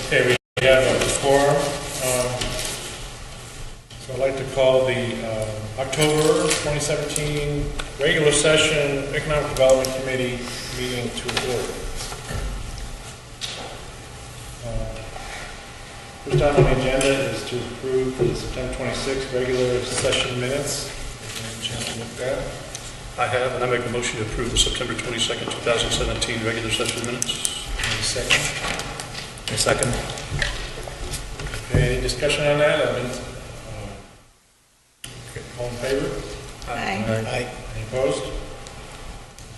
Okay, we have a quorum. So I'd like to call the October 2017 regular session Economic Development Committee meeting to order. First item on the agenda is to approve the September 26th regular session minutes. Any chance to look at that? I have, and I make a motion to approve the September 22nd, 2017 regular session minutes. Any second? A second. Okay, any discussion on that? Okay, all in favor? Aye. Aye. Any opposed?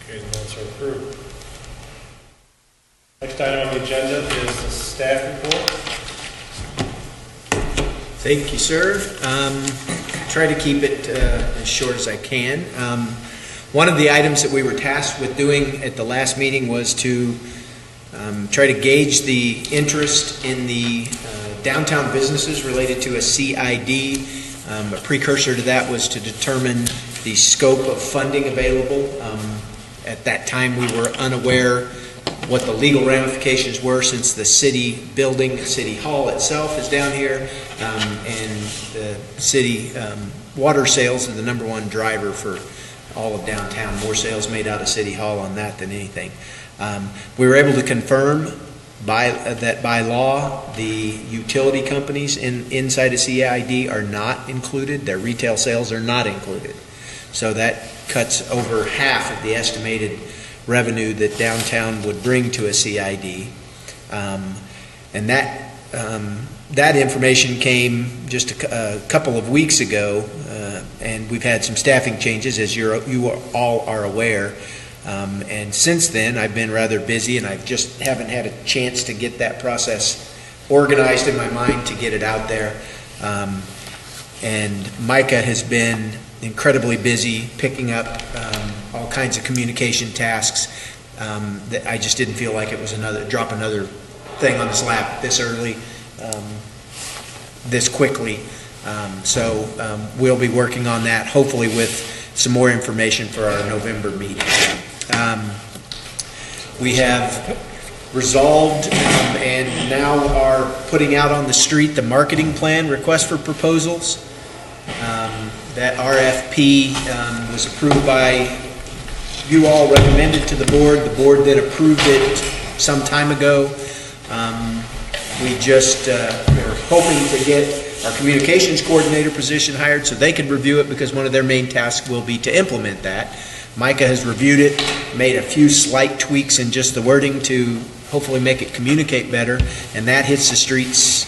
Okay, the minutes are approved. Next item on the agenda is the staff report. Thank you, sir. Try to keep it as short as I can. One of the items that we were tasked with doing at the last meeting was to try to gauge the interest in the downtown businesses related to a CID. A precursor to that was to determine the scope of funding available. At that time, we were unaware what the legal ramifications were, since the city building, City Hall itself is down here, and the city water sales are the #1 driver for all of downtown. More sales made out of City Hall on that than anything. We were able to confirm that by law, the utility companies inside of CID are not included. Their retail sales are not included. So that cuts over half of the estimated revenue that downtown would bring to a CID. And that information came just a couple of weeks ago, and we've had some staffing changes, as you all are aware. And since then, I've been rather busy, and I just haven't had a chance to get that process organized in my mind to get it out there. And Micah has been incredibly busy picking up all kinds of communication tasks that I just didn't feel like it was drop another thing on his lap this early, this quickly. So we'll be working on that, hopefully with some more information for our November meeting. We have resolved and now are putting out on the street the marketing plan request for proposals. That RFP was approved by you all, recommended to the board that approved it some time ago. We just were hoping to get our communications coordinator position hired so they could review it, because one of their main tasks will be to implement that. Micah has reviewed it, made a few slight tweaks in just the wording to hopefully make it communicate better, and that hits the streets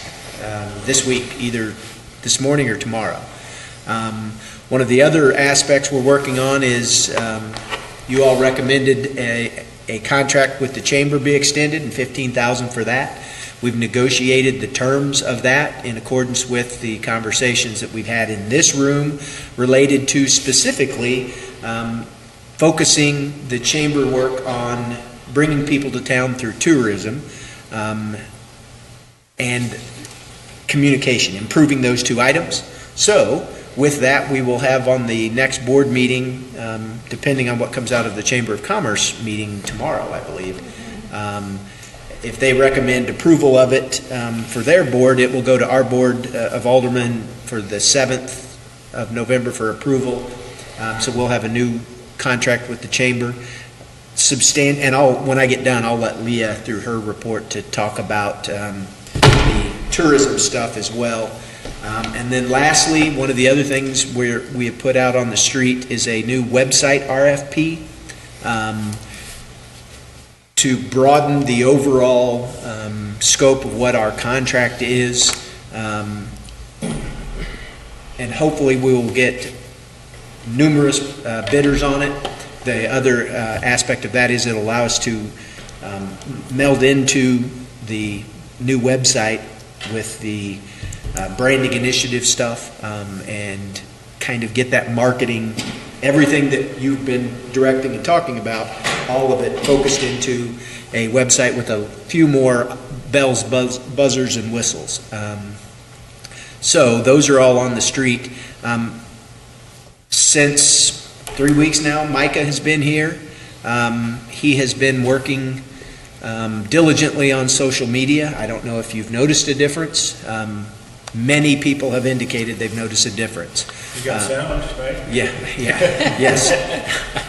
this week, either this morning or tomorrow. One of the other aspects we're working on is you all recommended a contract with the chamber be extended, and $15,000 for that. We've negotiated the terms of that in accordance with the conversations that we've had in this room related to specifically focusing the chamber work on bringing people to town through tourism and communication, improving those two items. So with that, we will have on the next board meeting, depending on what comes out of the Chamber of Commerce meeting tomorrow, I believe, if they recommend approval of it for their board, it will go to our board of aldermen for the 7th of November for approval. So we'll have a new contract with the chamber. And when I get done, I'll let Leah, through her report, to talk about the tourism stuff as well. And then lastly, one of the other things we have put out on the street is a new website RFP to broaden the overall scope of what our contract is. And hopefully we will get numerous bidders on it. The other aspect of that is it'll allow us to meld into the new website with the branding initiative stuff and kind of get that marketing, everything that you've been directing and talking about, all of it focused into a website with a few more bells, buzzers, and whistles. So those are all on the street. Since 3 weeks now, Micah has been here. He has been working diligently on social media. I don't know if you've noticed a difference. Many people have indicated they've noticed a difference. You got sound, right? Yes.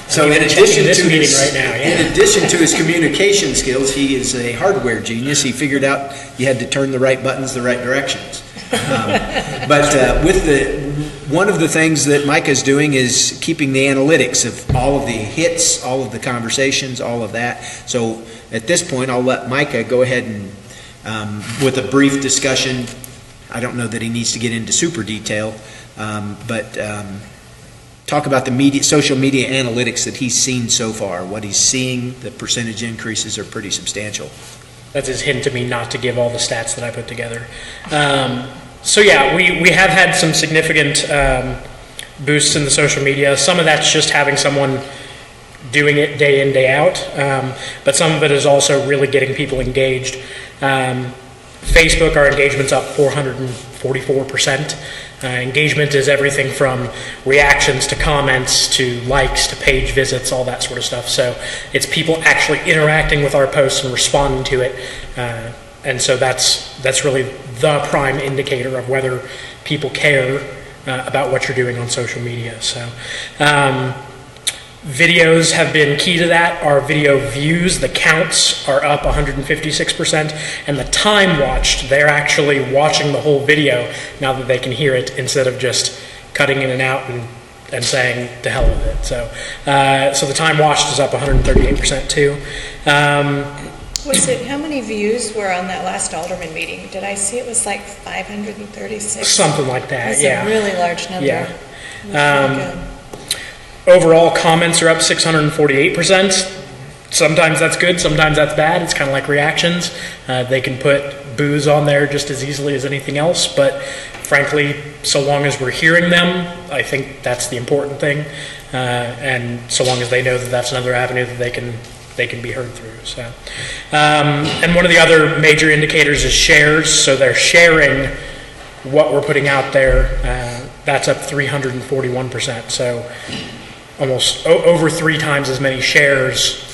So in Checking this meeting right now, yeah. in addition to his communication skills, he is a hardware genius. He figured out you had to turn the right buttons the right directions. But one of the things that Micah's doing is keeping the analytics of all of the hits, all of the conversations, all of that. So at this point, I'll let Micah go ahead and, with a brief discussion, I don't know that he needs to get into super detail, but talk about the social media analytics that he's seen so far. What he's seeing, the percentage increases are pretty substantial. That's his hint to me not to give all the stats that I put together. So yeah, we have had some significant boosts in the social media. Some of that's just having someone doing it day in, day out, but some of it is also really getting people engaged. Facebook, our engagement's up 444%. Engagement is everything from reactions to comments to likes to page visits, all that sort of stuff. So it's people actually interacting with our posts and responding to it. And so that's really the prime indicator of whether people care about what you're doing on social media. So videos have been key to that. Our video views, the counts are up 156%, and the time watched, they're actually watching the whole video now that they can hear it instead of just cutting in and out and saying to hell with it. So the time watched is up 138% too. How many views were on that last Alderman meeting? Did I see it was like 536? Something like that, That's yeah. a really large number. Yeah. It was really good. Overall, comments are up 648%. Sometimes that's good, sometimes that's bad. It's kind of like reactions. They can put boos on there just as easily as anything else, but frankly, so long as we're hearing them, I think that's the important thing. And so long as they know that that's another avenue that they can be heard through. So, and one of the other major indicators is shares. So they're sharing what we're putting out there. That's up 341%. So almost over 3 times as many shares,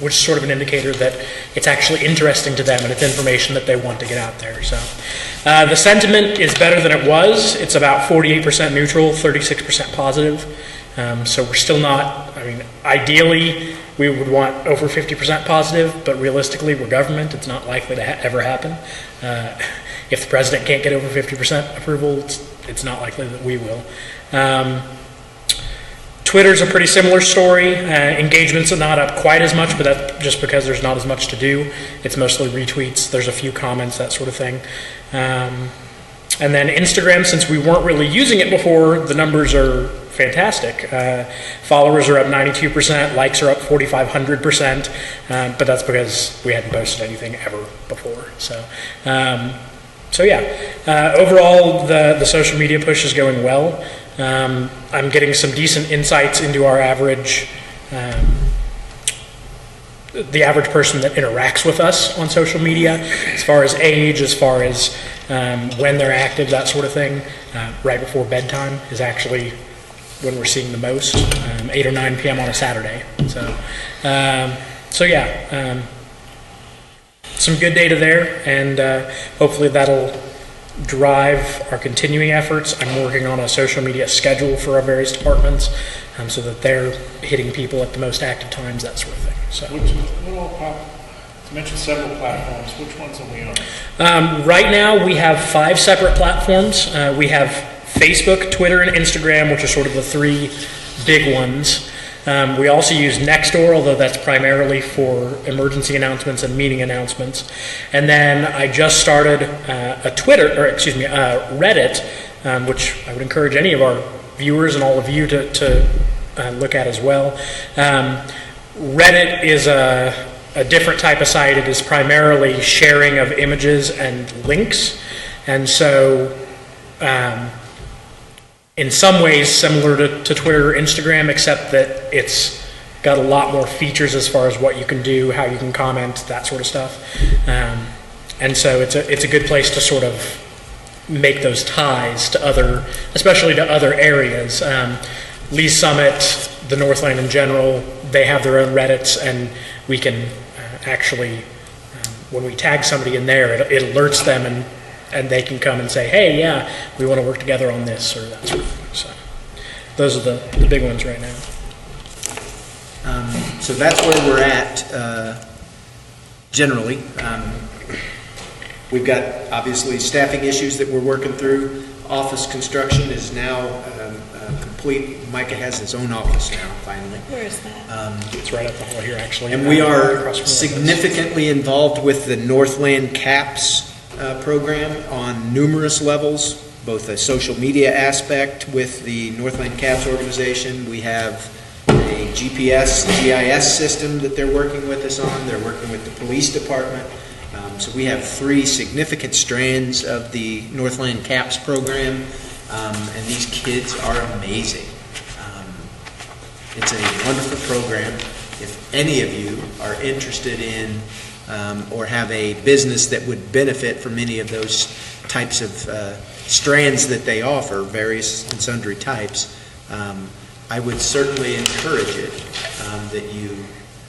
which is sort of an indicator that it's actually interesting to them and it's information that they want to get out there. So the sentiment is better than it was. It's about 48% neutral, 36% positive. So we're still not, ideally we would want over 50% positive, but realistically we're government. It's not likely to ever happen. If the president can't get over 50% approval, it's not likely that we will. Twitter's a pretty similar story. Engagements are not up quite as much, but that's just because there's not as much to do. It's mostly retweets. There's a few comments, that sort of thing. And then Instagram, since we weren't really using it before, the numbers are fantastic. Followers are up 92%, likes are up 4,500%, but that's because we hadn't posted anything ever before. So yeah, overall the social media push is going well. I'm getting some decent insights into our average, the average person that interacts with us on social media, as far as age, as far as when they're active, that sort of thing. Right before bedtime is actually when we're seeing the most, 8 or 9 p.m. on a Saturday. So yeah, some good data there, and hopefully that'll drive our continuing efforts. I'm working on a social media schedule for our various departments so that they're hitting people at the most active times, that sort of thing. So, You mentioned several platforms. Which ones are we on? right now we have 5 separate platforms. We have Facebook, Twitter, and Instagram, which are sort of the 3 big ones. We also use Nextdoor, although that's primarily for emergency announcements and meeting announcements. And then I just started Reddit, which I would encourage any of our viewers and all of you to look at as well. Reddit is a different type of site. It is primarily sharing of images and links. And so in some ways similar to Twitter or Instagram, except that it's got a lot more features as far as what you can do, how you can comment, that sort of stuff. And so it's a good place to sort of make those ties to especially to other areas. Lee Summit, the Northland in general, they have their own Reddits, and we can actually, when we tag somebody in there, it alerts them, and they can come and say, hey, yeah, we want to work together on this, or that sort of thing. So those are the big ones right now. So that's where we're at generally. We've got obviously staffing issues that we're working through. Office construction is now complete. Micah has his own office now, finally. Where is that? It's right up the hall here, actually. And we are Across from the significantly involved with the Northland CAPS program on numerous levels, both a social media aspect with the Northland CAPS organization. We have a GPS, GIS system that they're working with us on. They're working with the police department. So we have 3 significant strands of the Northland CAPS program, and these kids are amazing. It's a wonderful program. If any of you are interested in or have a business that would benefit from any of those types of strands that they offer, various and sundry types, I would certainly encourage it that you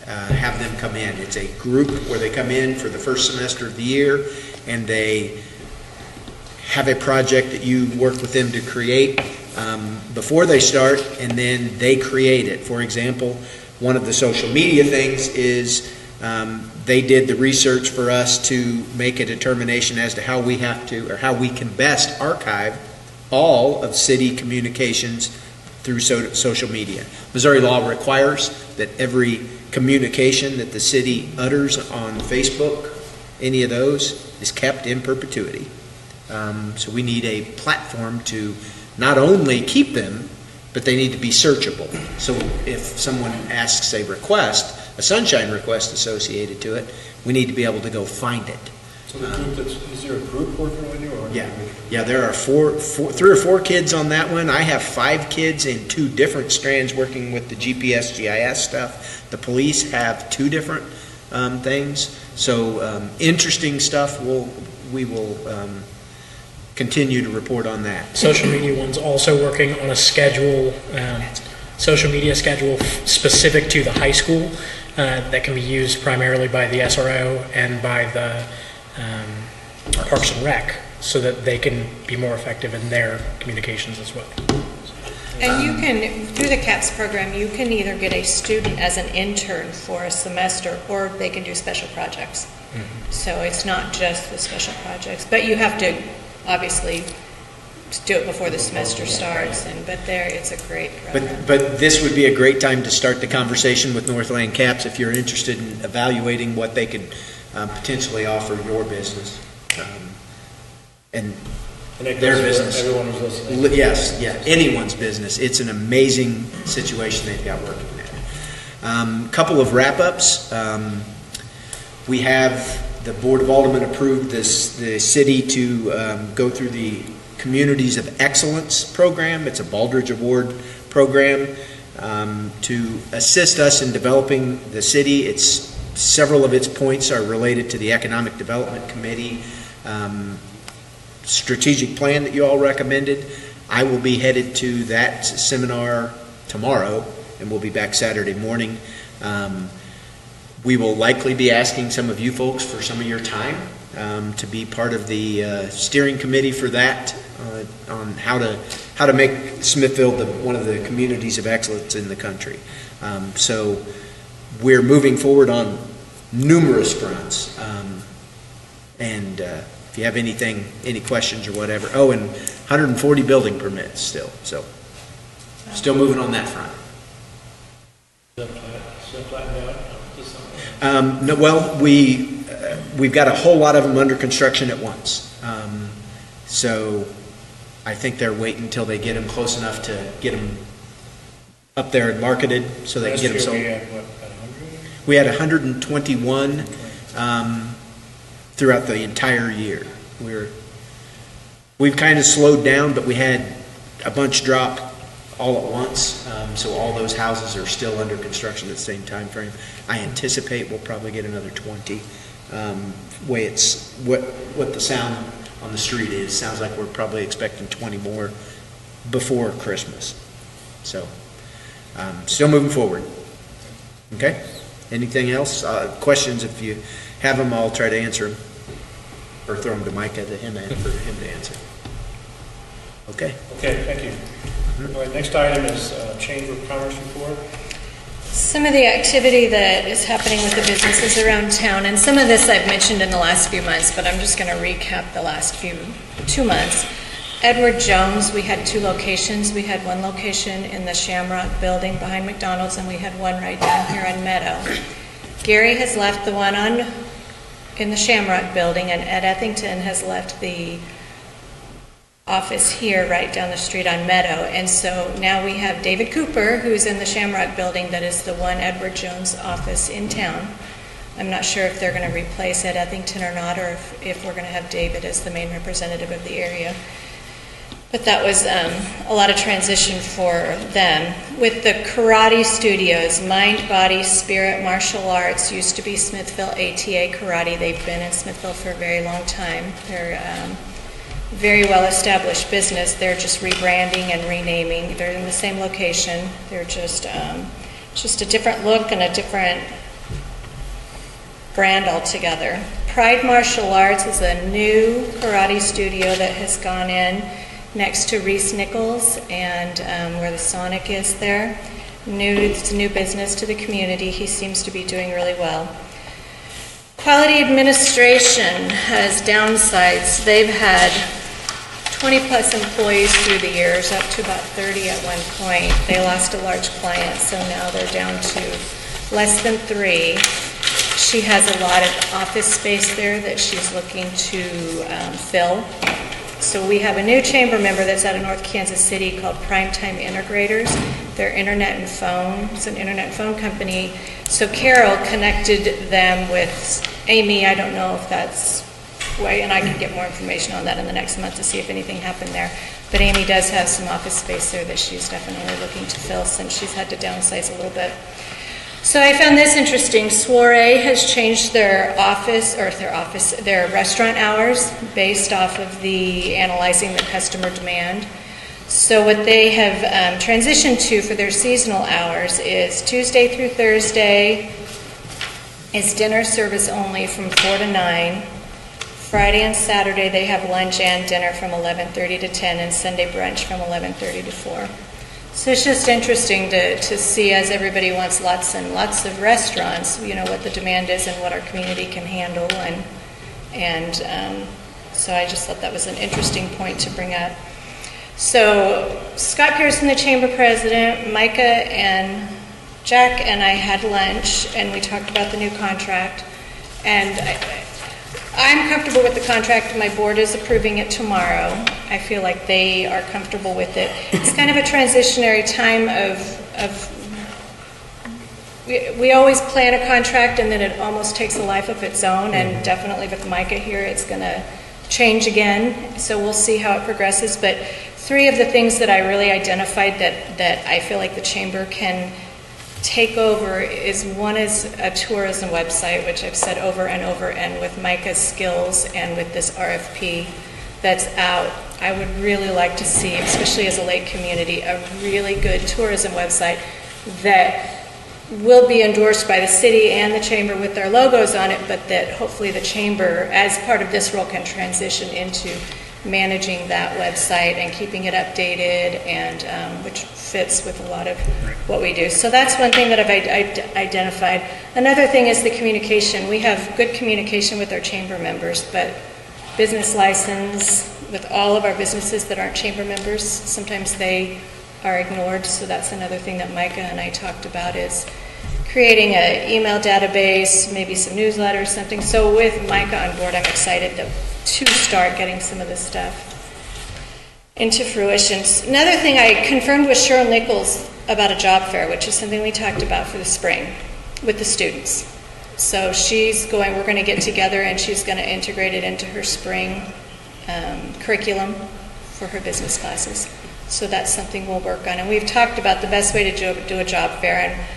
have them come in. It's a group where they come in for the first semester of the year, and they have a project that you work with them to create before they start, and then they create it. For example, one of the social media things is they did the research for us to make a determination as to how we have to, or how we can best archive all of city communications through social media. Missouri law requires that every communication that the city utters on Facebook, any of those, is kept in perpetuity. So we need a platform to not only keep them, but they need to be searchable. So if someone asks a request, a sunshine request associated to it, we need to be able to go find it. So the group is there a group working with you? Or Yeah, there are 3 or 4 kids on that one. I have 5 kids in 2 different strands working with the GPS, GIS stuff. The police have 2 different things. So interesting stuff. We will continue to report on that. Social media one's also working on a schedule, social media schedule specific to the high school that can be used primarily by the SRO and by the Parks and Rec, so that they can be more effective in their communications as well. And you can, through the CAPS program, you can either get a student as an intern for a semester, or they can do special projects. So it's not just the special projects, but you have to obviously do it before the semester starts. But it's a great program. But this would be a great time to start the conversation with Northland CAPS if you're interested in evaluating what they could potentially offer your business. And their business. Everyone who's listening. Yes, anyone's business. It's an amazing situation they've got working there. Couple of wrap-ups. We have the Board of Aldermen approved the city to go through the Communities of Excellence program. It's a Baldrige Award program to assist us in developing the city. Several of its points are related to the Economic Development Committee strategic plan that you all recommended. I will be headed to that seminar tomorrow, and we'll be back Saturday morning. We will likely be asking some of you folks for some of your time to be part of the steering committee for that, on how to make Smithfield one of the communities of excellence in the country. So we're moving forward on numerous fronts, and if you have any questions or whatever. Oh, and 140 building permits still, so still moving on that front. No, well, we've got a whole lot of them under construction at once. So I think they're waiting until they get them close enough to get them up there and marketed so they can get them sold. We had 121 throughout the entire year. We've kind of slowed down, but we had a bunch drop all at once, so all those houses are still under construction at the same time frame. I anticipate we'll probably get another 20. Way it's what the sound on the street is. Sounds like we're probably expecting 20 more before Christmas. So still moving forward. Okay? Anything else? Questions, if you have them, I'll try to answer them. Or throw them to Micah, for him to answer. Okay? Okay, thank you. All right, next item is Chamber of Commerce report. Some of the activity that is happening with the businesses around town, and some of this I've mentioned in the last few months, but I'm just going to recap the last 2 months. Edward Jones, we had 2 locations. We had one location in the Shamrock building behind McDonald's, and we had one right down here on Meadow. Gary has left the one in the Shamrock building, and Ed Ethington has left the office here right down the street on Meadow. And so now we have David Cooper, who's in the Shamrock building, that is the one Edward Jones office in town. I'm not sure if they're going to replace Ed Ethington or not, or if we're going to have David as the main representative of the area. But that was a lot of transition for them. With the karate studios, Mind, Body, Spirit Martial Arts, used to be Smithville ATA Karate. They've been in Smithville for a very long time. They're very well-established business. They're just rebranding and renaming. They're in the same location. They're just a different look and a different brand altogether. Pride Martial Arts is a new karate studio that has gone in next to Reese Nichols and where the Sonic is there. It's a new business to the community. He seems to be doing really well. Quality Administration has downsides. They've had 20 plus employees through the years, up to about 30 at one point. They lost a large client, so now they're down to less than 3. She has a lot of office space there that she's looking to fill. So we have a new chamber member that's out of North Kansas City called Primetime Integrators. They're internet and phone. It's an internet and phone company. So Carol connected them with Amy. I don't know if that's way, and I can get more information on that in the next month to see if anything happened there. But Amy does have some office space there that she's definitely looking to fill since she's had to downsize a little bit. So I found this interesting. Soiree has changed their restaurant hours based off of the analyzing the customer demand. So what they have transitioned to for their seasonal hours is Tuesday through Thursday is dinner service only from 4 to 9. Friday and Saturday they have lunch and dinner from 11:30 to 10, and Sunday brunch from 11:30 to 4. So it's just interesting to see, as everybody wants lots and lots of restaurants, what the demand is and what our community can handle. And so I just thought that was an interesting point to bring up. So Scott Pearson, the chamber president, Micah and Jack and I had lunch, and we talked about the new contract. And I'm comfortable with the contract. My board is approving it tomorrow. I feel like they are comfortable with it. It's kind of a transitionary time we always plan a contract and then it almost takes a life of its own, and definitely with Micah here it's going to change again. So we'll see how it progresses. But 3 of the things that I really identified that I feel like the chamber can take over is, one is a tourism website, which I've said over and over, and with Micah's skills and with this RFP that's out, I would really like to see, especially as a lake community, a really good tourism website that will be endorsed by the city and the chamber with their logos on it, but that hopefully the chamber, as part of this role, can transition into managing that website and keeping it updated, and which fits with a lot of what we do. So that's one thing that I've identified. Another thing is the communication. We have good communication with our chamber members, but business license with all of our businesses that aren't chamber members, sometimes they are ignored. So that's another thing that Micah and I talked about, is creating an email database, maybe some newsletters, something. So with Micah on board, I'm excited to start getting some of this stuff into fruition. Another thing, I confirmed with Cheryl Nichols about a job fair, which is something we talked about for the spring with the students. So we're going to get together and she's going to integrate it into her spring curriculum for her business classes. So that's something we'll work on. And we've talked about the best way to do a job fair, and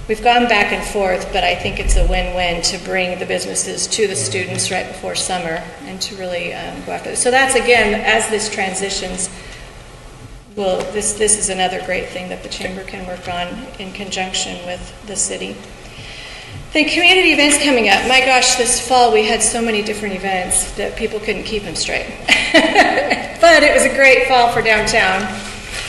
we've gone back and forth, but I think it's a win-win to bring the businesses to the students right before summer and to really go after it. So that's, again, as this transitions, this is another great thing that the chamber can work on in conjunction with the city. The community events coming up. My gosh, this fall we had so many different events that people couldn't keep them straight. But it was a great fall for downtown.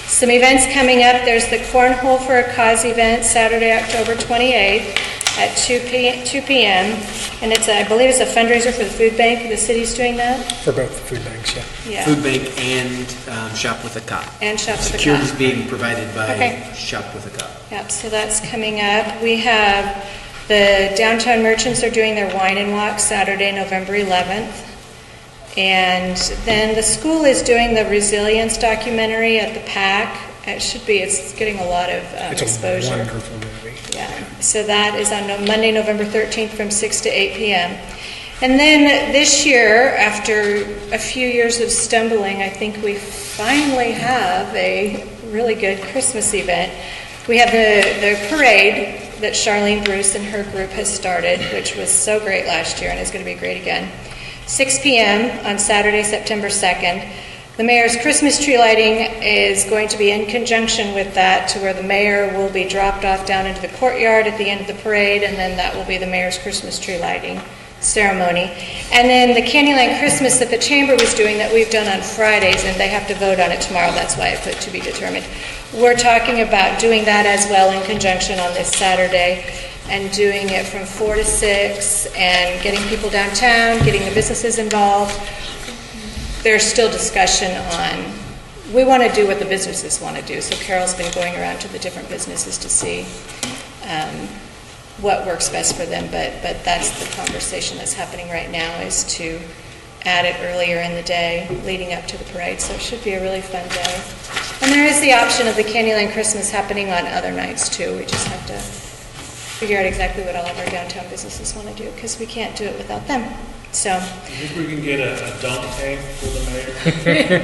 Some events coming up. There's the Cornhole for a Cause event, Saturday, October 28th at 2 p.m. And I believe it's a fundraiser for the food bank. The city's doing that. For both the food banks, yeah. Yeah. Food bank and Shop with a Cop. And Shop with a Cop. Security's being provided by Okay. Shop with a Cop. Yep, so that's coming up. We have the downtown merchants are doing their wine and walk Saturday, November 11th. And then the school is doing the resilience documentary at the PAC. It's getting a lot of It's exposure. a wonderful movie. Yeah, so that is on Monday, November 13th from 6 to 8 p.m. And then this year, after a few years of stumbling, I think we finally have a really good Christmas event. We have the parade that Charlene Bruce and her group has started, which was so great last year and is going to be great again. 6 p.m. on Saturday, September 2nd. The mayor's Christmas tree lighting is going to be in conjunction with that, to where the mayor will be dropped off down into the courtyard at the end of the parade, and then that will be the mayor's Christmas tree lighting ceremony. And then the Candyland Christmas that the chamber was doing that we've done on Fridays, and they have to vote on it tomorrow, that's why I put to be determined. We're talking about doing that as well in conjunction on this Saturday, and doing it from 4 to 6, and getting people downtown, getting the businesses involved. There's still discussion on, we want to do what the businesses want to do, so Carol's been going around to the different businesses to see what works best for them, but that's the conversation that's happening right now, is to add it earlier in the day leading up to the parade, so it should be a really fun day. And there is the option of the Candyland Christmas happening on other nights too. We just have to figure out exactly what all of our downtown businesses want to do, because we can't do it without them. So, I think we can get a dunk tank for the mayor.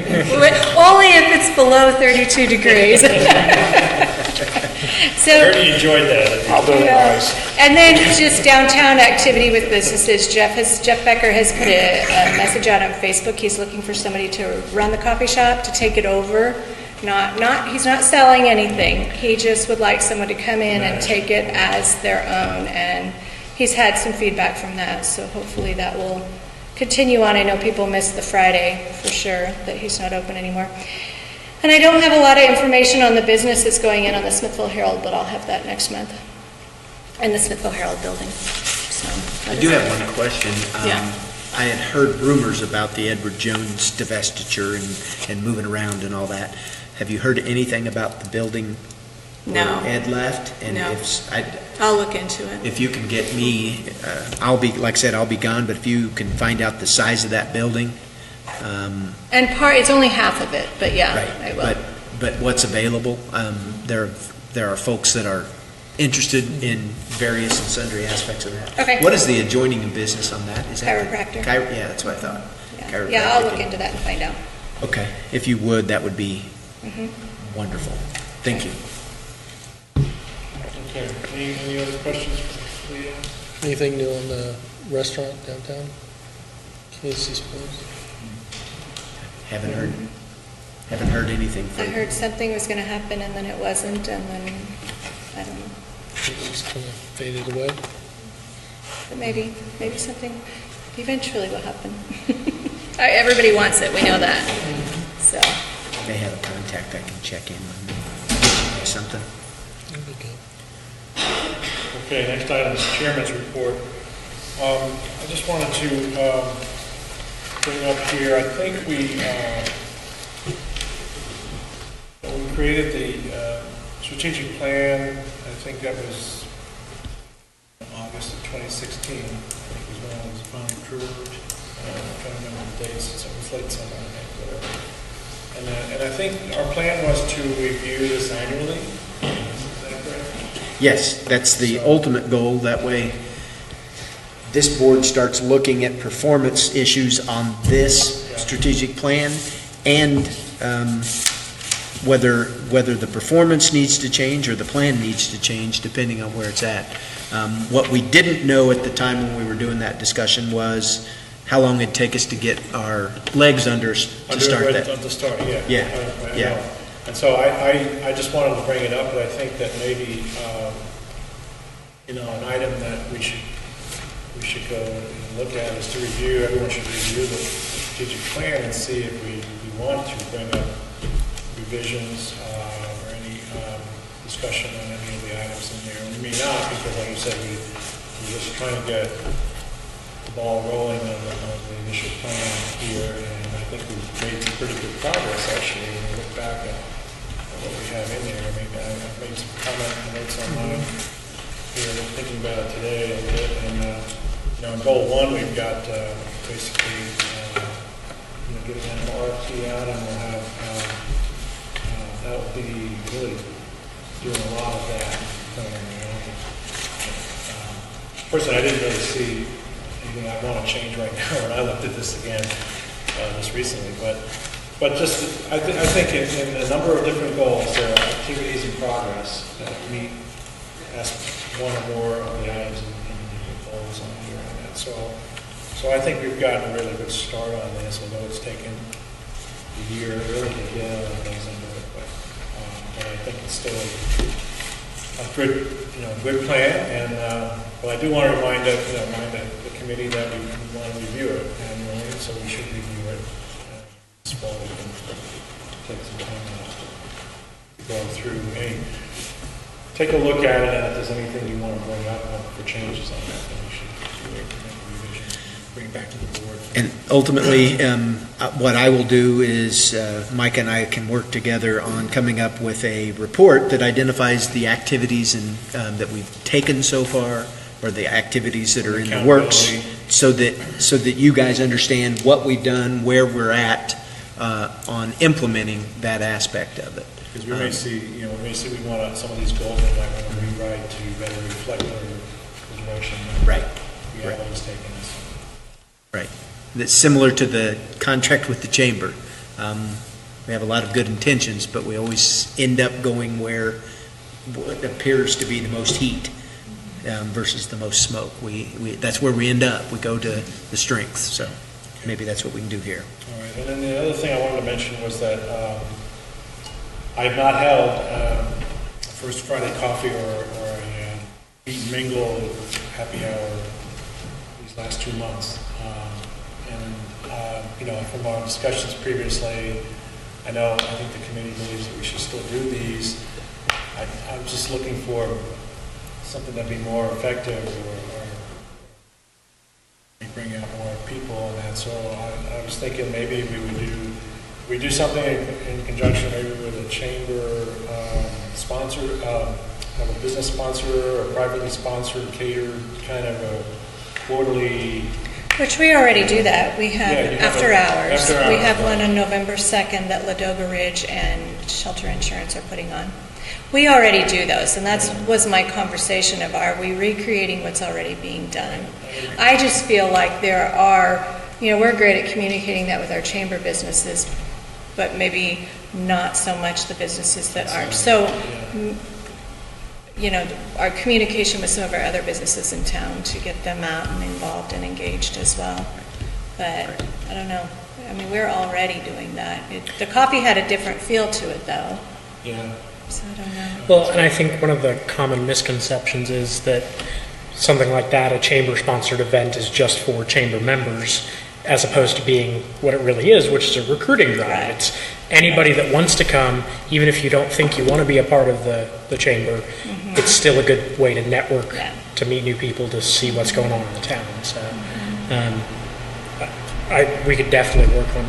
only if it's below 32 degrees. So, I already enjoyed that. I'll do it twice. and then just downtown activity with businesses. Jeff Becker has put a message out on Facebook. He's looking for somebody to run the coffee shop, to take it over. He's not selling anything. He just would like someone to come in and take it as their own. And he's had some feedback from that, so hopefully that will continue on. I know people miss the Friday for sure, that he's not open anymore. And I don't have a lot of information on the business that's going in on the Smithville Herald, but I'll have that next month in the Smithville Herald building. So I do have one question. Yeah. I had heard rumors about the Edward Jones divestiture and moving around and all that. Have you heard anything about the building where No. Ed left? And No. if I'll look into it. If you can get me, I'll be, like I said, I'll be gone, but if you can find out the size of that building. And it's only half of it, but yeah, Right, I will. but what's available, there are folks that are interested in various and sundry aspects of that. Okay. What is the adjoining business on that? Is that the- Chiropractor. Yeah, that's what I thought. Yeah, I'll look Chiropractic. into that and find out. Okay, if you would, that would be Mm-hmm. wonderful. Thank you. Okay, any other questions for Leah? Anything new on the restaurant downtown? Casey's Place? Haven't heard anything. I heard something was going to happen and then it wasn't, and then, I don't know. It just kind of faded away. But maybe something eventually will happen. Everybody wants it, we know that. So, They have a contact I can check in with. Get you something. That'd be good. Okay, next item is Chairman's report. I just wanted to bring up here, I think we created the strategic plan. I think that was August of 2016. I think was when it was finally approved. I'm trying to remember the dates, so it was late summer, I think, whatever. And I think our plan was to review this annually. Is that correct? Yes, that's the ultimate goal. That way, this board starts looking at performance issues on this strategic plan, and whether the performance needs to change or the plan needs to change, depending on where it's at. What we didn't know at the time when we were doing that discussion was how long it'd take us to get our legs under us to start that. To start, yeah. Yeah, I yeah. know. And so I just wanted to bring it up, but I think that maybe an item that we should go and look at is to review, everyone should review the strategic plan and see if we want to bring up revisions or any discussion on any of the items in there. We may not, because like you said, we're just trying to get the ball rolling on the initial plan here, and I think we've made some pretty good progress actually when we look back at what we have in there. I mean, I've made some notes on mine here, thinking about it today a bit, and in goal 1 we've got basically getting an RFP out, and we'll have that will be really doing a lot of that. Personally, I didn't really see anything I want to change right now when I looked at this again just recently, but just I think in a number of different goals there are activities in progress that meet as one or more of the items in the goals on here on that. So I think we've gotten a really good start on this, although it's taken a year really to get all the things into it, but I think it's still a good plan, and but I do want to remind the committee that we want to review it annually, so we should review it this fall. We can take some time to go through take a look at it, and if there's anything you want to bring up for changes on that, then we should do it, make a revision, bring it back to the board. And ultimately, what I will do is Mike and I can work together on coming up with a report that identifies the activities that we've taken so far, or the activities that are in the works, so that you guys understand what we've done, where we're at on implementing that aspect of it. Because we may see, we want some of these goals we might want to rewrite to better reflect the direction Right. we have always taken us. Right. That's similar to the contract with the chamber. We have a lot of good intentions, but we always end up going where what appears to be the most heat versus the most smoke. That's where we end up. We go to the strengths. So maybe that's what we can do here. All right. And then the other thing I wanted to mention was that I have not held First Friday coffee or a eat and mingle happy hour these last 2 months. From our discussions previously, I think the committee believes that we should still do these. I'm just looking for something that'd be more effective or bring out more people and that. So I was thinking maybe we do something in conjunction maybe with a chamber sponsor, have a business sponsor or privately sponsored, catered kind of a quarterly. Which we already do that. We have after hours. After hours. We have one on November 2nd that Ladoga Ridge and Shelter Insurance are putting on. We already do those, and that was my conversation of, are we recreating what's already being done? I just feel like there are, we're great at communicating that with our chamber businesses, but maybe not so much the businesses that aren't. So, our communication with some of our other businesses in town to get them out and involved and engaged as well. But I don't know. I mean, we're already doing that. The coffee had a different feel to it, though. Yeah. So I don't know. Well, and I think one of the common misconceptions is that something like that, a chamber-sponsored event, is just for chamber members, as opposed to being what it really is, which is a recruiting drive. Right. It's anybody that wants to come, even if you don't think you want to be a part of the chamber, it's still a good way to network, to meet new people, to see what's going on in the town. So we could definitely work on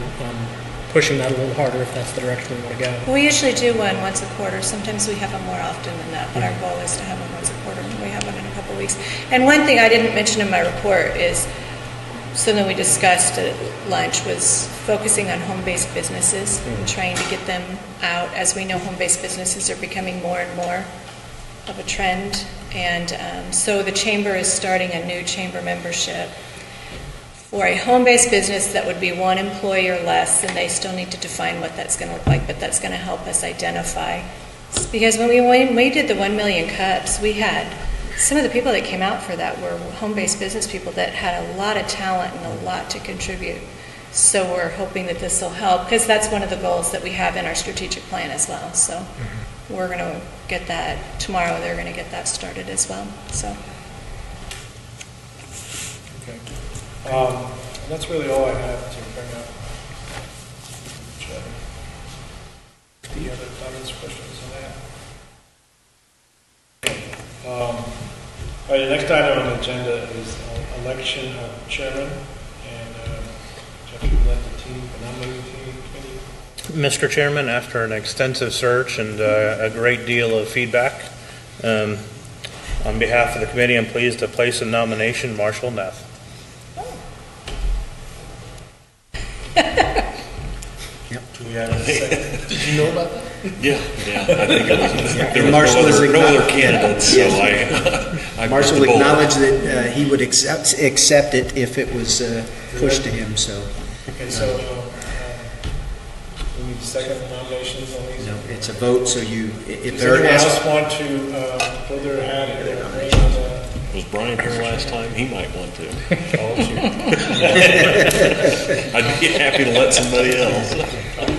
pushing that a little harder if that's the direction we want to go. We usually do one once a quarter. Sometimes we have them more often than that, but our goal is to have one once a quarter. We have one in a couple of weeks. And one thing I didn't mention in my report is something we discussed at lunch was focusing on home-based businesses and trying to get them out. As we know, home-based businesses are becoming more and more of a trend. And so the chamber is starting a new chamber membership for a home-based business that would be one employee or less, and they still need to define what that's going to look like, but that's going to help us identify. Because when we did the 1 million cups, we had some of the people that came out for that were home-based business people that had a lot of talent and a lot to contribute. So we're hoping that this will help, because that's one of the goals that we have in our strategic plan as well. So we're going to get that, tomorrow they're going to get that started as well, so. Okay. That's really all I have to bring up. Any other comments, questions on that? All right, the next item on the agenda is election of chairman, and Jeff, you led the team, the nominating committee. Mr. Chairman, after an extensive search and a great deal of feedback, on behalf of the committee, I'm pleased to place in nomination Marshall Neff. Do we have a second? Did you know about that? Yeah, I think it was, there Marshall was was no other acknowledged. candidates, so I Marshall bit the bullet. acknowledged that he would accept it if it was pushed to him, so. Okay, so we need second nominations on these? No, it's a vote, so you, if Does they're anyone asked. else want to throw their hat in their ring? Was Brian here last time? He might want to. Oh, shoot. I'd be happy to let somebody else. The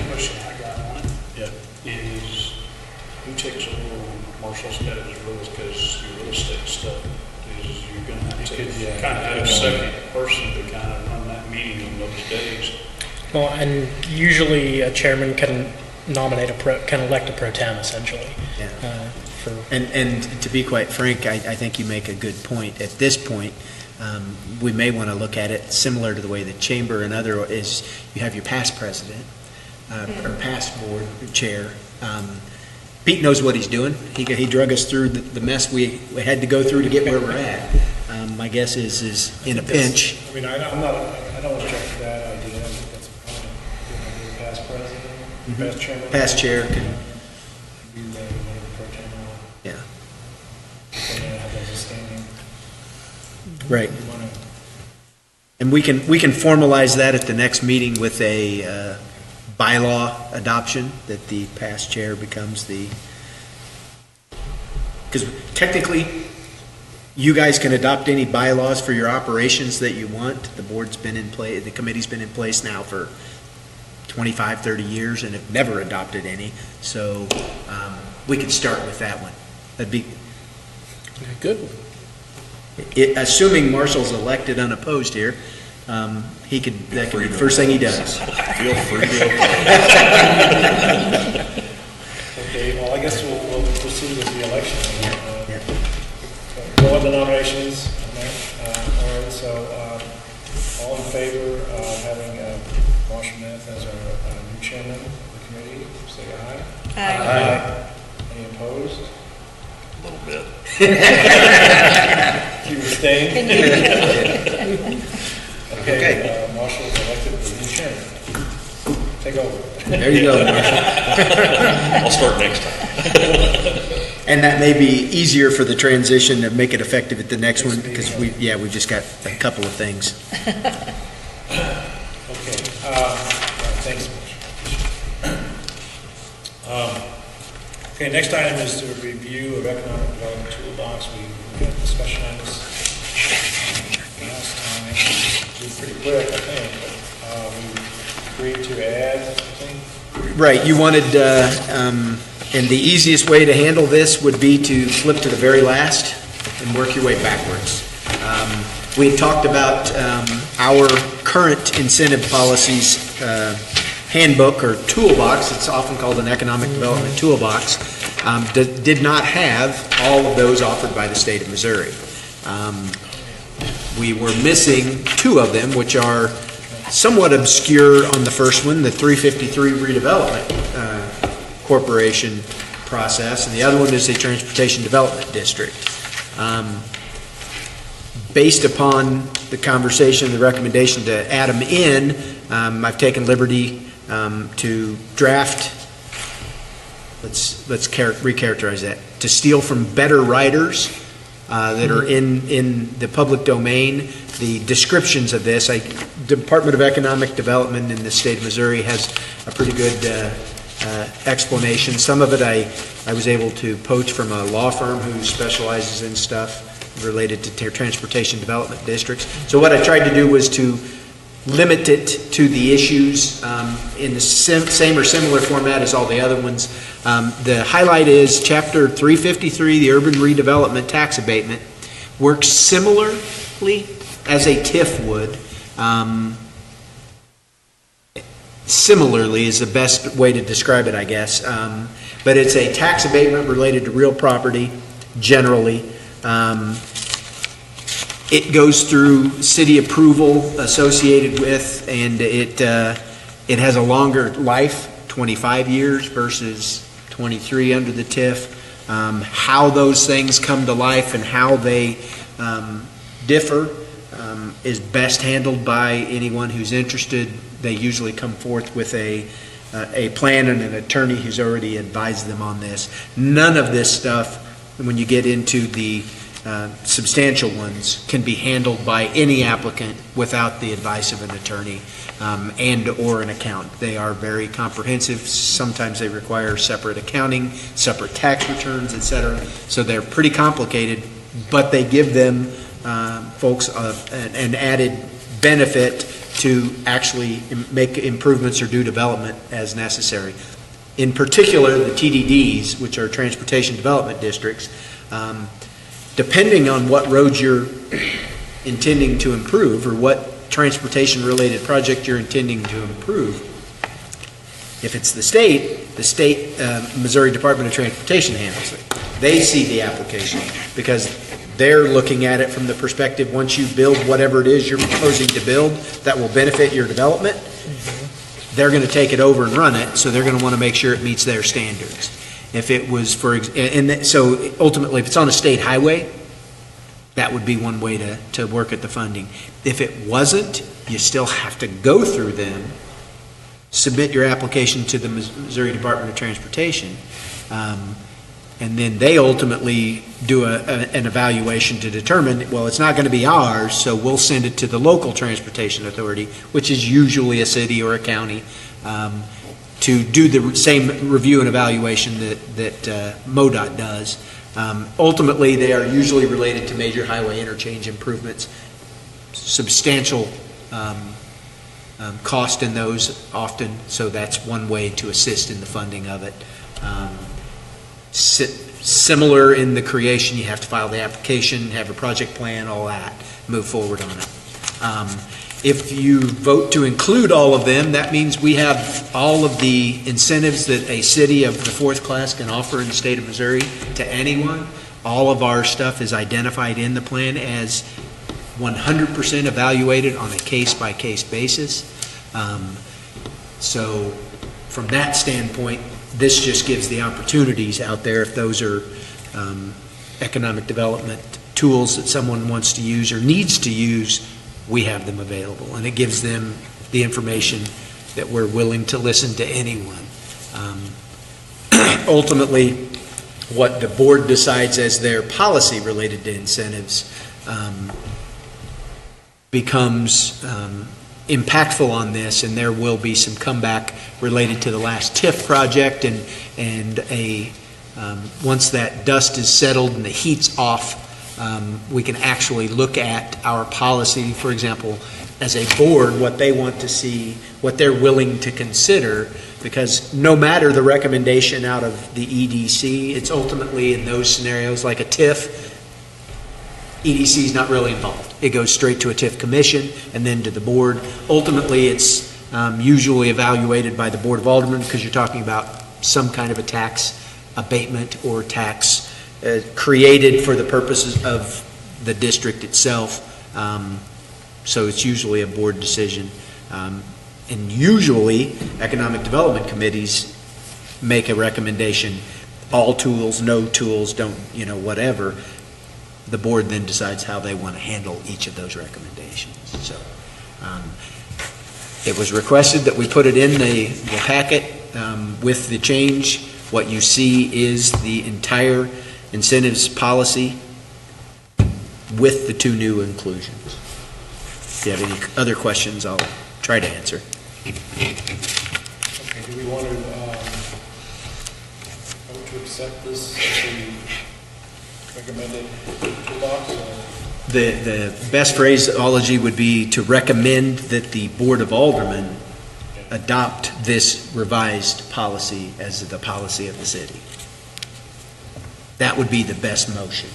question I got on it is, who takes over Marshall's head as rules, because your real estate stuff is you're going to have to kind of have a second person to kind of run that meeting on those days. Well, and usually a chairman can nominate can elect a pro tem essentially. Yeah. For And to be quite frank, I think you make a good point. At this point, we may want to look at it similar to the way the chamber and other is, you have your past president, or past board chair. Pete knows what he's doing. He drug us through the mess we had to go through to get where we're at. My guess is in a pinch. I mean, I don't object to that idea. I think that's probably a good idea. Past president, past chairman. Past chair can, Do whatever pro tem or yeah, something that has a standing. right. You wanna- And we can formalize that at the next meeting with a bylaw adoption, that the past chair becomes the, because technically, you guys can adopt any bylaws for your operations that you want. The board's been in place, the committee's been in place now for 25, 30 years and have never adopted any. So we could start with that one. That'd be, Good. assuming Marshall's elected unopposed here, he could, that could be the first thing he does. Feel free to. Okay, well, I guess we'll proceed with the election. Yeah. No other nominations? No? All right, so all in favor of having Marshall Neff as our new chairman of the committee, say aye. Aye. Any opposed? A little bit. You abstain? Can you- Okay, Marshall is elected as the new chairman. Take over. There you go, Marshall. I'll start next time. And that may be easier for the transition to make it effective at the next one, because we've just got a couple of things. Okay, thanks, Marshall. Okay, next item is the review of economic development toolbox. We had a discussion on this last time. It was pretty quick, I think, but we agreed to add something. Right, you wanted, and the easiest way to handle this would be to flip to the very last and work your way backwards. We had talked about our current incentive policies handbook or toolbox. It's often called an economic development toolbox. Did not have all of those offered by the state of Missouri. We were missing two of them, which are somewhat obscure on the first one, the 353 redevelopment corporation process, and the other one is a transportation development district. Based upon the conversation, the recommendation to add them in, I've taken liberty to draft, let's recharacterize that, to steal from better writers that are in the public domain, the descriptions of this. Department of Economic Development in the state of Missouri has a pretty good explanation. Some of it I was able to poach from a law firm who specializes in stuff related to transportation development districts. So what I tried to do was to limit it to the issues in the same or similar format as all the other ones. The highlight is Chapter 353, the Urban Redevelopment Tax Abatement, works similarly as a TIF would. Similarly is the best way to describe it, I guess. But it's a tax abatement related to real property, generally. It goes through city approval associated with, and it has a longer life, 25 years versus 23 under the TIF. How those things come to life and how they differ is best handled by anyone who's interested. They usually come forth with a plan and an attorney who's already advised them on this. None of this stuff, when you get into the substantial ones, can be handled by any applicant without the advice of an attorney and or an accountant. They are very comprehensive. Sometimes they require separate accounting, separate tax returns, etc. So they're pretty complicated, but they give them folks an added benefit to actually make improvements or do development as necessary. In particular, the TDDs, which are Transportation Development Districts, depending on what roads you're intending to improve or what transportation-related project you're intending to improve, if it's the state Missouri Department of Transportation handles it. They see the application because they're looking at it from the perspective, once you build whatever it is you're proposing to build that will benefit your development, they're going to take it over and run it, so they're going to want to make sure it meets their standards. If it was so ultimately, if it's on a state highway, that would be one way to work at the funding. If it wasn't, you still have to go through them, submit your application to the Missouri Department of Transportation, and then they ultimately do an evaluation to determine, well, it's not going to be ours, so we'll send it to the local transportation authority, which is usually a city or a county, to do the same review and evaluation that MoDOT does. Ultimately, they are usually related to major highway interchange improvements. Substantial cost in those often, so that's one way to assist in the funding of it. Similar in the creation, you have to file the application, have a project plan, all that, move forward on it. If you vote to include all of them, that means we have all of the incentives that a city of the fourth class can offer in the state of Missouri to anyone. All of our stuff is identified in the plan as 100% evaluated on a case-by-case basis. So from that standpoint, this just gives the opportunities out there, if those are economic development tools that someone wants to use or needs to use, we have them available. And it gives them the information that we're willing to listen to anyone. Ultimately, what the board decides as their policy related to incentives becomes impactful on this, and there will be some comeback related to the last TIF project, and once that dust is settled and the heat's off, we can actually look at our policy, for example, as a board, what they want to see, what they're willing to consider, because no matter the recommendation out of the EDC, it's ultimately in those scenarios like a TIF, EDC is not really involved. It goes straight to a TIF commission and then to the board. Ultimately, it's usually evaluated by the Board of Aldermen, because you're talking about some kind of a tax abatement or tax created for the purposes of the district itself. So it's usually a board decision. And usually, economic development committees make a recommendation, all tools, no tools, don't, whatever. The board then decides how they want to handle each of those recommendations. So it was requested that we put it in the packet with the change. What you see is the entire incentives policy with the two new inclusions. If you have any other questions, I'll try to answer. Okay, do we want to vote to accept this as the recommended toolbox? The best phraseology would be to recommend that the Board of Aldermen adopt this revised policy as the policy of the city. That would be the best motion.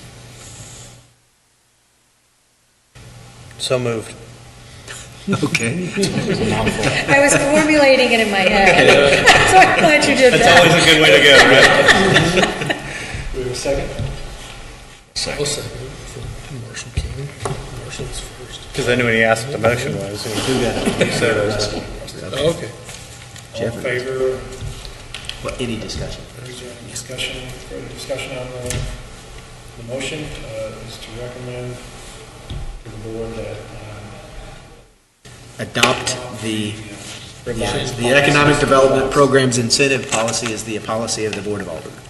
So moved. Okay. I was formulating it in my head. So I'm glad you did That's that. always a good way to go, right? Do we have a second? I'll second it for Marshall King. Marshall's first. Because I knew when he asked what the motion was, he said it was. Oh, okay. All in favor? What, any discussion? Is there any discussion, further discussion on the motion? Is to recommend to the board that Adopt the Economic Development Program's incentive policy is the policy of the Board of Aldermen.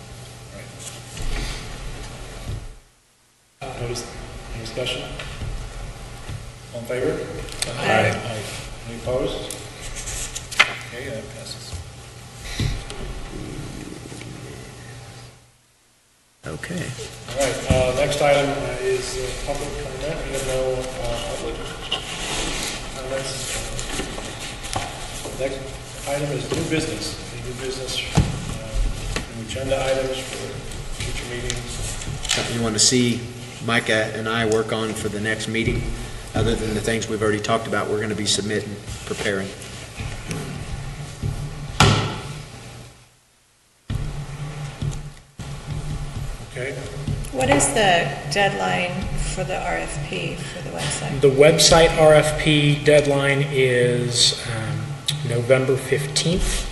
Any discussion? All in favor? Aye. Any opposed? Okay, that passes. Okay. All right, next item is public comment. We have no public comments. Next item is new business. Any new business, new agenda items for future meetings? Something you want to see Micah and I work on for the next meeting, other than the things we've already talked about, we're going to be submitting, preparing. Okay, What is the deadline for the RFP for the website? The website RFP deadline is November 15th,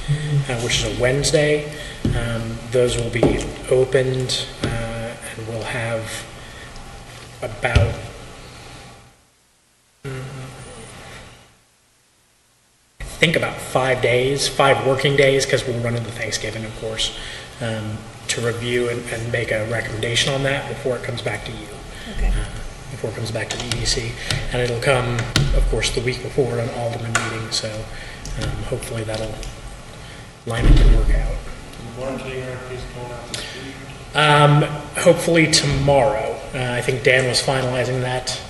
which is a Wednesday. Those will be opened, and we'll have about I think about 5 days, 5 working days, because we'll run into Thanksgiving, of course, to review and make a recommendation on that before it comes back to you. Okay. Before it comes back to the EDC. And it'll come, of course, the week before an Alderman meeting, so hopefully that'll line up and work out. warranty is going out this week. Hopefully tomorrow. I think Dan was finalizing that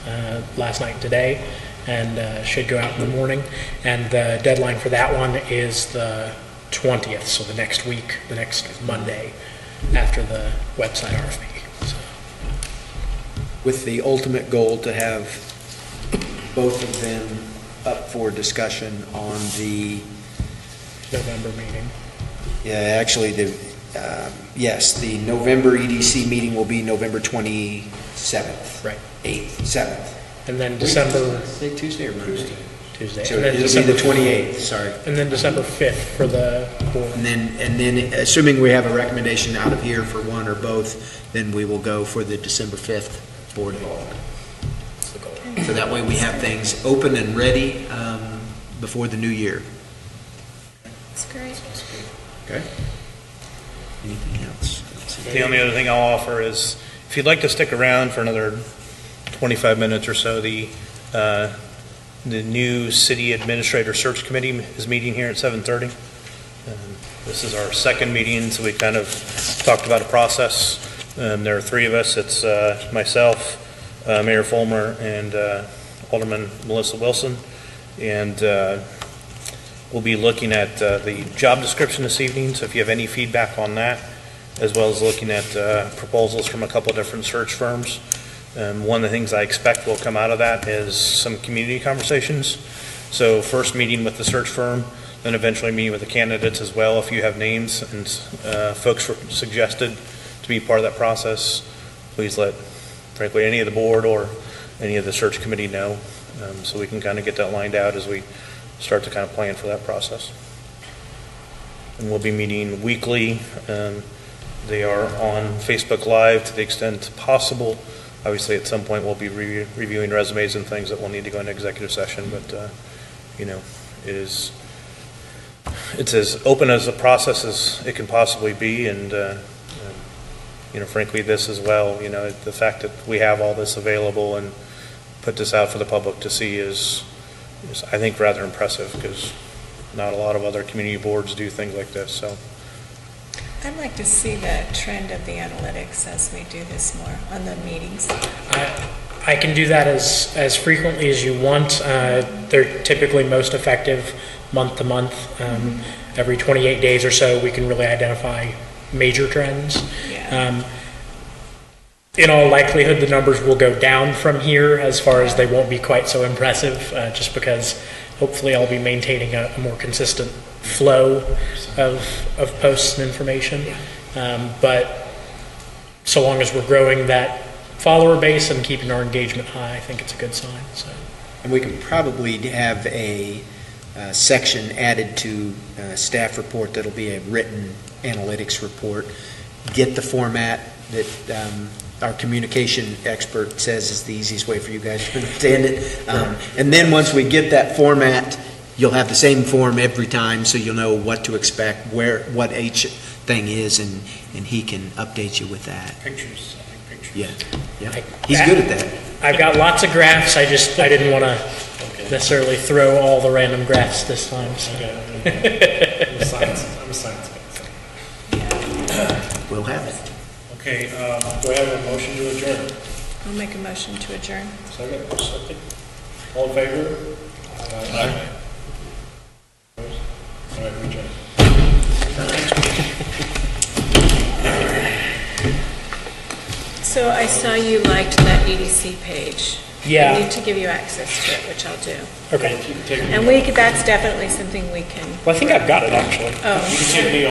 last night and today, and should go out in the morning. And the deadline for that one is the 20th, so the next week, the next Monday after the website RFP. So. With the ultimate goal to have both of them up for discussion on the, November meeting. actually, yes, the November EDC meeting will be November 27th. Right. 8th, 7th. And then December, Say Tuesday or Monday? Tuesday. So And then it'll be December the 28th, sorry. And then December 5th for the board. And then, assuming we have a recommendation out of here for one or both, then we will go for the December 5th Board of Aldermen. So that way we have things open and ready before the new year. That's great. Okay? Anything else? The only other thing I'll offer is, if you'd like to stick around for another 25 minutes or so, the new City Administrator Search Committee is meeting here at 7:30. This is our second meeting, so we kind of talked about a process. There are 3 of us. It's myself, Mayor Fulmer, and Alderman Melissa Wilson. And we'll be looking at the job description this evening, so if you have any feedback on that, as well as looking at proposals from a couple different search firms. One of the things I expect will come out of that is some community conversations. So first meeting with the search firm, then eventually meeting with the candidates as well. If you have names and folks were suggested to be part of that process, please let, frankly, any of the board or any of the search committee know, so we can kind of get that lined out as we start to kind of plan for that process. And we'll be meeting weekly. They are on Facebook Live to the extent possible. Obviously, at some point, we'll be reviewing resumes and things that will need to go into executive session, but, it's as open as a process as it can possibly be, and, frankly, this as well, the fact that we have all this available and put this out for the public to see is I think, rather impressive, because not a lot of other community boards do things like this, so. I'd like to see the trend of the analytics as we do this more on the meetings. I can do that as frequently as you want. They're typically most effective month to month. Every 28 days or so, we can really identify major trends. Yeah. In all likelihood, the numbers will go down from here as far as they won't be quite so impressive, just because hopefully I'll be maintaining a more consistent flow of posts and information. But so long as we're growing that follower base and keeping our engagement high, I think it's a good sign. So. And we can probably have a section added to staff report that'll be a written analytics report. Get the format that our communication expert says is the easiest way for you guys to understand it. And then once we get that format, you'll have the same form every time, so you'll know what to expect, what each thing is, and he can update you with that. Pictures, I like pictures. Yeah. He's good at that. I've got lots of graphs. I didn't want to necessarily throw all the random graphs this time. So. I'm a science guy. We'll have it. Okay, do I have a motion to adjourn? I'll make a motion to adjourn. Second? All in favor? Aye. All right, we adjourn. So I saw you liked that EDC page. Yeah. I need to give you access to it, which I'll do. Okay. And that's definitely something we can. Well, I think I've got it actually. Oh. You can see me